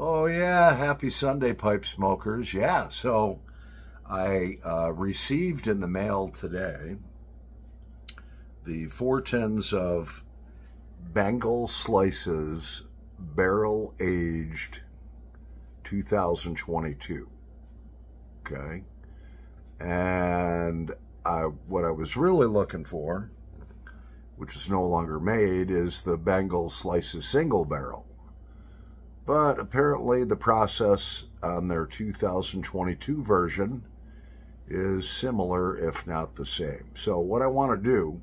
Oh yeah, happy Sunday, pipe smokers. Yeah, so I received in the mail today the 4 tins of Bengal slices, barrel aged 2022. Okay, and what I was really looking for, which is no longer made, is the Bengal slices single barrel. But apparently the process on their 2022 version is similar, if not the same. So what I want to do,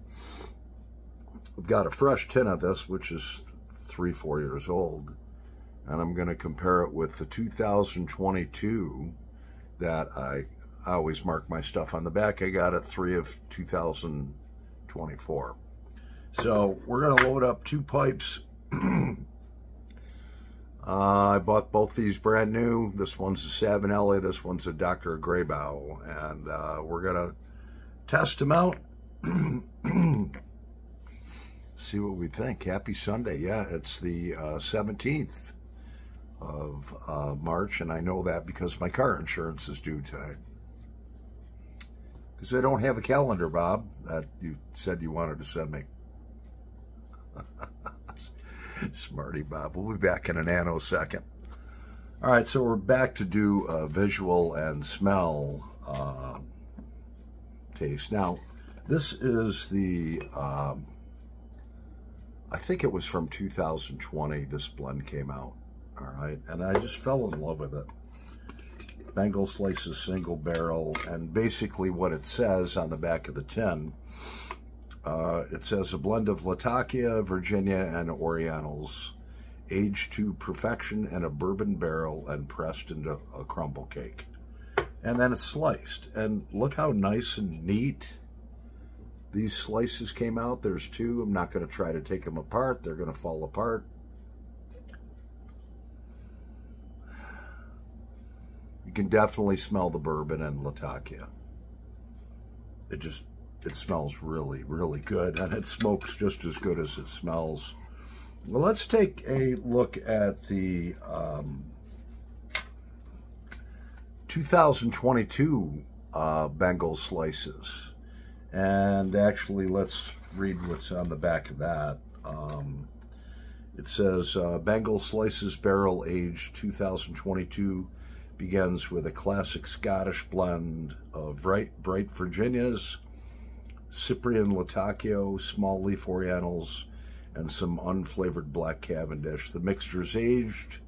I've got a fresh tin of this, which is 3-4 years old, and I'm going to compare it with the 2022 that I always mark my stuff on the back. I got it 3 of 2024. So we're going to load up 2 pipes. I bought both these brand new. This one's a Savinelli, this one's a Dr. Graybow, and we're gonna test them out. See what we think. Happy Sunday. Yeah, it's the 17th of March, and I know that because my car insurance is due today. Because I don't have a calendar, Bob, that you said you wanted to send me. Smarty Bob. We'll be back in a nanosecond. All right, so we're back to do visual and smell taste. Now, this is the, I think it was from 2020, this blend came out. All right, and I just fell in love with it. Bengal slices single barrel, and basically what it says on the back of the tin, it says a blend of Latakia, Virginia, and Orientals, aged to perfection in a bourbon barrel and pressed into a crumble cake. And then it's sliced. And look how nice and neat these slices came out. There's 2. I'm not going to try to take them apart. They're going to fall apart. You can definitely smell the bourbon and Latakia. It smells really, really good, and it smokes just as good as it smells. Well, let's take a look at the 2022 Bengal slices. And actually, let's read what's on the back of that. It says, Bengal slices barrel aged 2022 begins with a classic Scottish blend of bright Virginias, Cyprian Latakia, small leaf Orientals, and some unflavored black Cavendish. The mixture's aged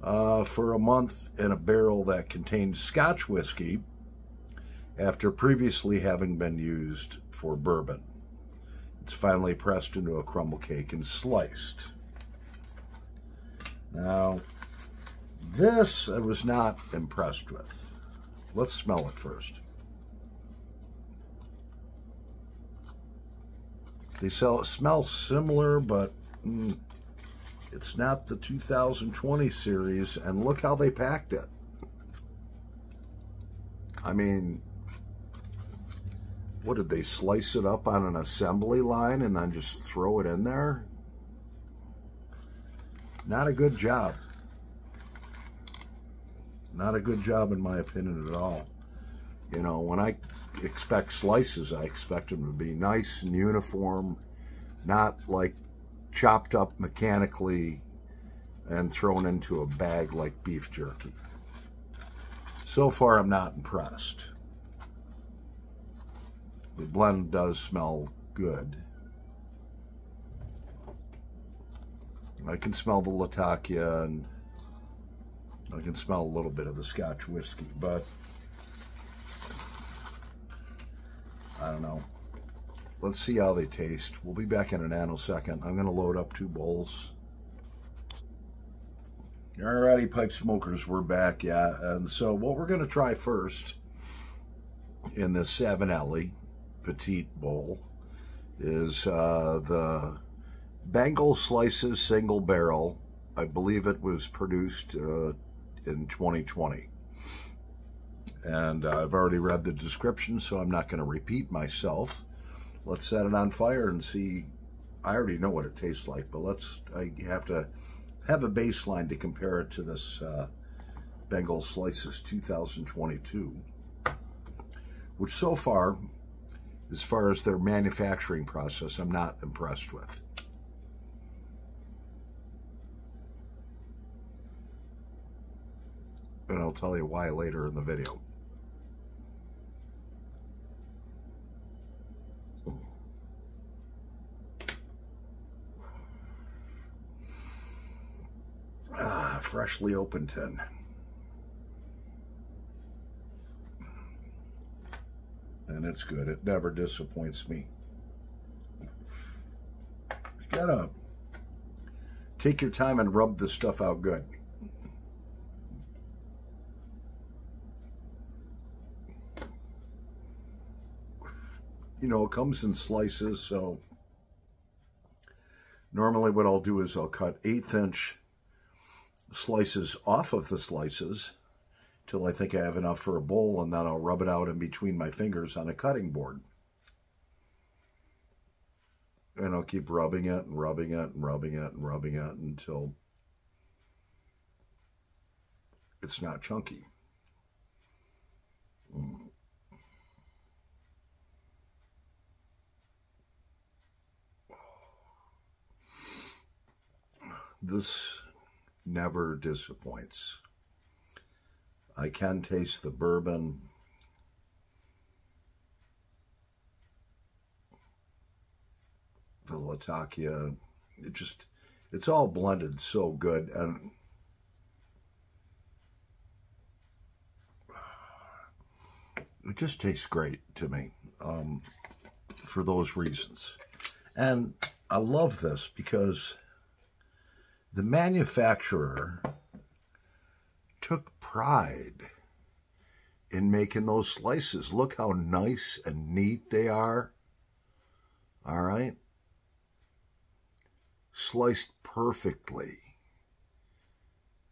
for a month in a barrel that contained Scotch whiskey after previously having been used for bourbon. It's finally pressed into a crumble cake and sliced. Now, this I was not impressed with. Let's smell it first. They smell similar, but it's not the 2020 series, and look how they packed it. I mean, what did they slice it up on an assembly line and then just throw it in there? Not a good job. Not a good job in my opinion at all. You know, when I expect slices, I expect them to be nice and uniform, not like chopped up mechanically and thrown into a bag like beef jerky. So far, I'm not impressed. The blend does smell good. I can smell the Latakia, and I can smell a little bit of the Scotch whiskey, but I don't know. Let's see how they taste. We'll be back in a nanosecond. I'm going to load up 2 bowls. Alrighty, pipe smokers, we're back, yeah. And so what we're going to try first in this Savinelli Petite Bowl is the Bengal Slices Single Barrel. I believe it was produced in 2020. And I've already read the description, so I'm not going to repeat myself. Let's set it on fire and see. I already know what it tastes like, but I have to have a baseline to compare it to this Bengal Slices 2022, which so far as their manufacturing process, I'm not impressed with. And I'll tell you why later in the video. Freshly opened tin. And it's good. It never disappoints me. You gotta take your time and rub this stuff out good. You know, it comes in slices, so normally what I'll do is I'll cut 1/8" slices off of the slices till I think I have enough for a bowl, and then I'll rub it out in between my fingers on a cutting board. And I'll keep rubbing it and rubbing it and rubbing it and rubbing it until it's not chunky. This never disappoints. I can taste the bourbon. The Latakia. It's all blended so good. And it just tastes great to me for those reasons. And I love this because the manufacturer took pride in making those slices. Look how nice and neat they are. All right. Sliced perfectly.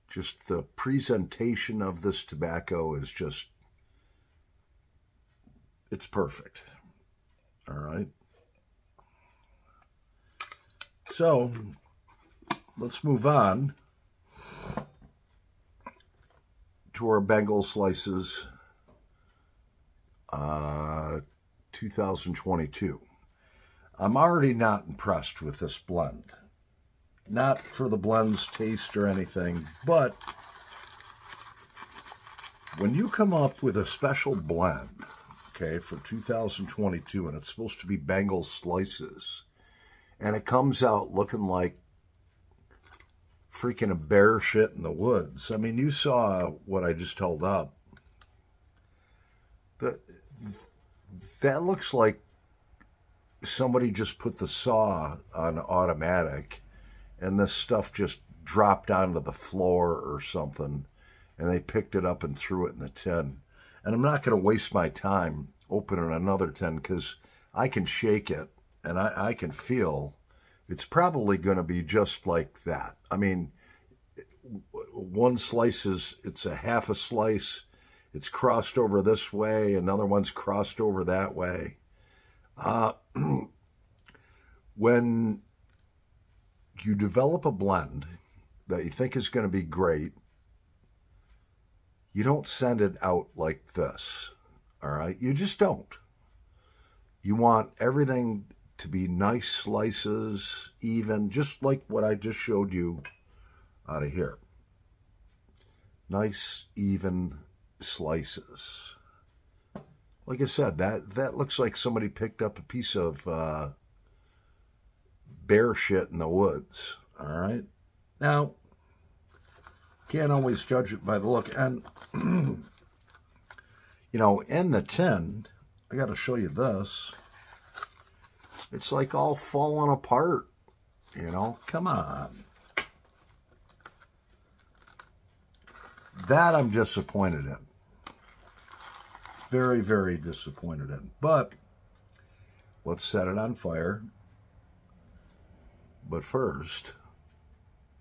Just the presentation of this tobacco is just, it's perfect. All right. So let's move on to our Bengal Slices 2022. I'm already not impressed with this blend. Not for the blend's taste or anything, but when you come up with a special blend, okay, for 2022, and it's supposed to be Bengal Slices, and it comes out looking like freaking a bear shit in the woods. I mean, you saw what I just held up. That looks like somebody just put the saw on automatic and this stuff just dropped onto the floor or something, and they picked it up and threw it in the tin. And I'm not going to waste my time opening another tin because I can shake it and I can feel it's probably going to be just like that. I mean, one slice it's a half a slice. It's crossed over this way. Another one's crossed over that way. When you develop a blend that you think is going to be great, you don't send it out like this. All right? You just don't. You want everything to be nice slices, even, just like what I just showed you out of here. Nice, even slices. Like I said, that looks like somebody picked up a piece of bear shit in the woods. All right? Now, can't always judge it by the look. And, you know, in the tin, I got to show you this. It's like all falling apart, you know? Come on. That I'm disappointed in. Very, very disappointed in. But let's set it on fire. But first,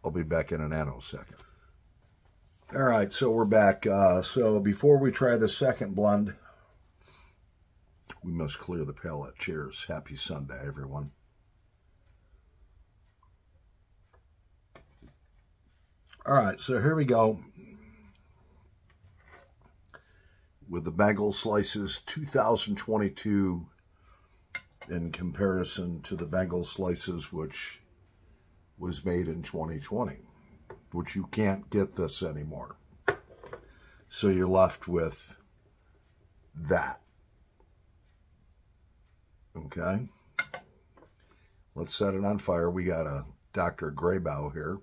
I'll be back in a nanosecond. All right, so we're back. So before we try the second blend, we must clear the palate. Cheers. Happy Sunday, everyone. All right, so here we go with the Bengal Slices 2022 in comparison to the Bengal Slices which was made in 2020, which you can't get this anymore. So you're left with that. Okay. Let's set it on fire. We got a Dr. Graybow here.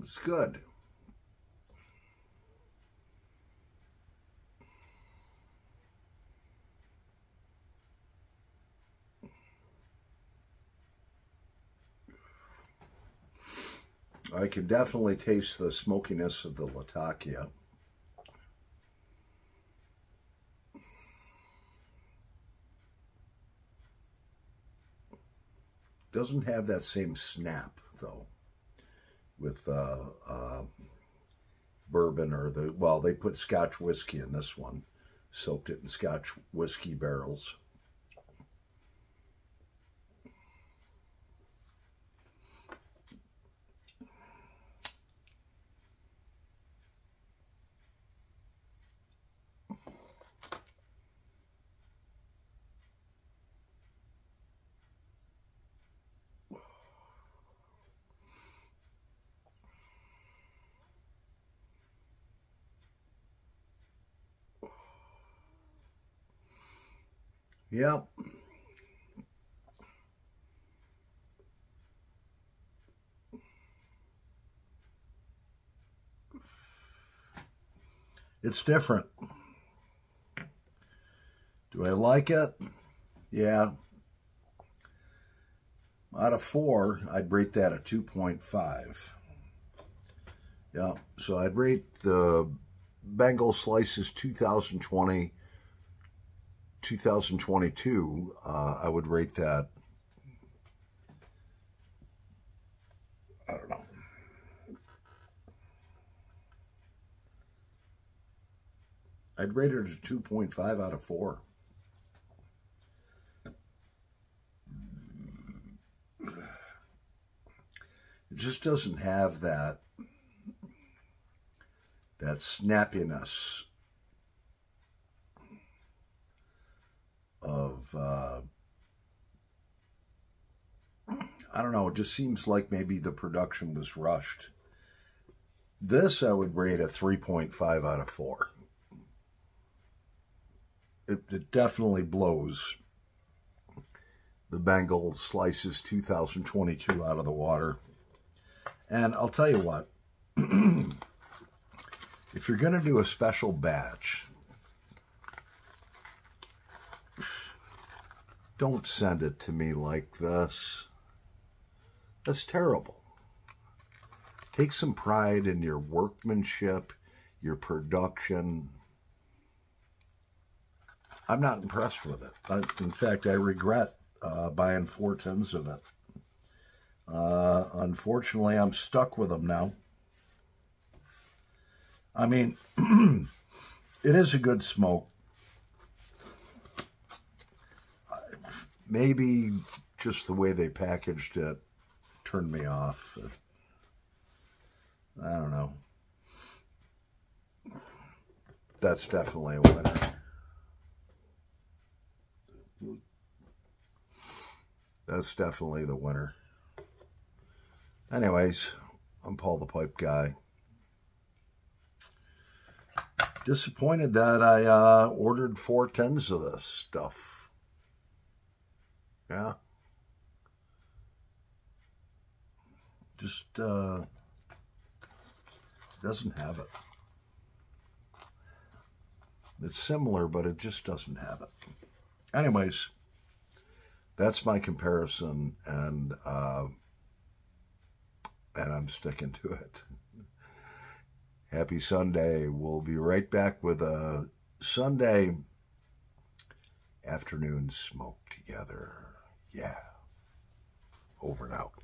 It's good. I can definitely taste the smokiness of the Latakia. Doesn't have that same snap, though, with bourbon or well, they put Scotch whiskey in this one, soaked it in Scotch whiskey barrels. Yep. It's different. Do I like it? Yeah. Out of 4, I'd rate that a 2.5. Yeah, so I'd rate the Bengal Slices 2022, I would rate that, I don't know. I'd rate it a 2.5 out of 4. It just doesn't have that snappiness of, I don't know, it just seems like maybe the production was rushed. This I would rate a 3.5 out of 4. It definitely blows the Bengal Slices 2022 out of the water. And I'll tell you what, if you're going to do a special batch, don't send it to me like this. That's terrible. Take some pride in your workmanship, your production. I'm not impressed with it. In fact, I regret buying 4 tins of it. Unfortunately, I'm stuck with them now. I mean, it is a good smoke. Maybe just the way they packaged it turned me off. I don't know. That's definitely a winner. That's definitely the winner. Anyways, I'm Paul the Pipe Guy. Disappointed that I ordered 4 tins of this stuff. Yeah. Just doesn't have it. It's similar, but it just doesn't have it. Anyways, That's my comparison, and I'm sticking to it. Happy Sunday. We'll be right back with a Sunday afternoon smoke together. Yeah. Over and out.